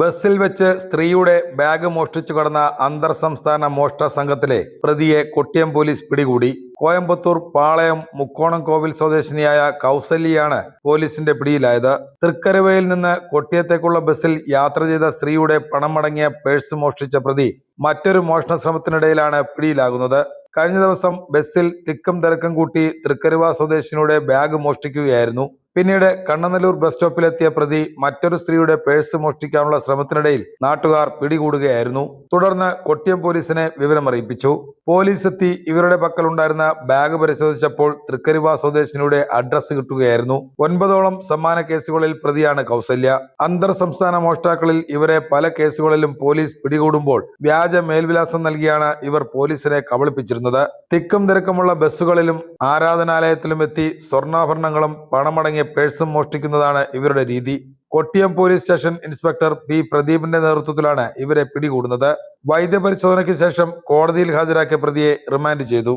ബസ്സിൽ വെച്ച് സ്ത്രീയുടെ ബാഗ് മോഷ്ടിച്ചു കടന്ന അന്തർ സംസ്ഥാന മോഷ്ട സംഘത്തിലെ പ്രതിയെ കൊട്ടിയം പോലീസ് പിടികൂടി. കോയമ്പത്തൂർ പാളയം മുക്കോണം കോവിൽ സ്വദേശിനിയായ കൗസല്യയാണ് പോലീസിന്റെ പിടിയിലായത്. തൃക്കരുവയിൽ നിന്ന് കൊട്ടിയത്തേക്കുള്ള ബസ്സിൽ യാത്ര ചെയ്ത സ്ത്രീയുടെ പണമടങ്ങിയ പേഴ്സ് മോഷ്ടിച്ച പ്രതി മറ്റൊരു മോഷണ ശ്രമത്തിനിടയിലാണ് പിടിയിലാകുന്നത്. കഴിഞ്ഞ ദിവസം ബസ്സിൽ തിക്കും തിരക്കും കൂട്ടി തൃക്കരുവ സ്വദേശിനിയുടെ ബാഗ് മോഷ്ടിക്കുകയായിരുന്നു. പിന്നീട് കണ്ണനല്ലൂർ ബസ് സ്റ്റോപ്പിലെത്തിയ പ്രതി മറ്റൊരു സ്ത്രീയുടെ പേഴ്സ് മോഷ്ടിക്കാനുള്ള ശ്രമത്തിനിടയിൽ നാട്ടുകാർ പിടികൂടുകയായിരുന്നു. തുടർന്ന് കൊട്ടിയം പോലീസിനെ വിവരമറിയിപ്പിച്ചു. പോലീസ് എത്തി ഇവരുടെ പക്കലുണ്ടായിരുന്ന ബാഗ് പരിശോധിച്ചപ്പോൾ തൃക്കരുവ സ്വദേശിനിയുടെ അഡ്രസ് കിട്ടുകയായിരുന്നു. 9ഓളം സമാന കേസുകളിൽ പ്രതിയാണ് കൗസല്യ. അന്തർ സംസ്ഥാന മോഷ്ടാക്കളിൽ ഇവരെ പല കേസുകളിലും പോലീസ് പിടികൂടുമ്പോൾ വ്യാജ മേൽവിലാസം നൽകിയാണ് ഇവർ പോലീസിനെ കബളിപ്പിച്ചിരുന്നത്. തിക്കും തിരക്കുമുള്ള ബസ്സുകളിലും ആരാധനാലയത്തിലും എത്തി സ്വർണ്ണാഭരണങ്ങളും പണമടങ്ങിയ പേഴ്സും മോഷ്ടിക്കുന്നതാണ് ഇവരുടെ രീതി. Kottiyam police station inspector P പ്രദീപിന്റെ നേതൃത്വത്തിലാണ് ഇവരെ പിടികൂടുന്നത്. വൈദ്യപരിശോധനയ്ക്ക് ശേഷം കോടതിയിൽ ഹാജരാക്കിയ പ്രതിയെ റിമാൻഡ് ചെയ്തു.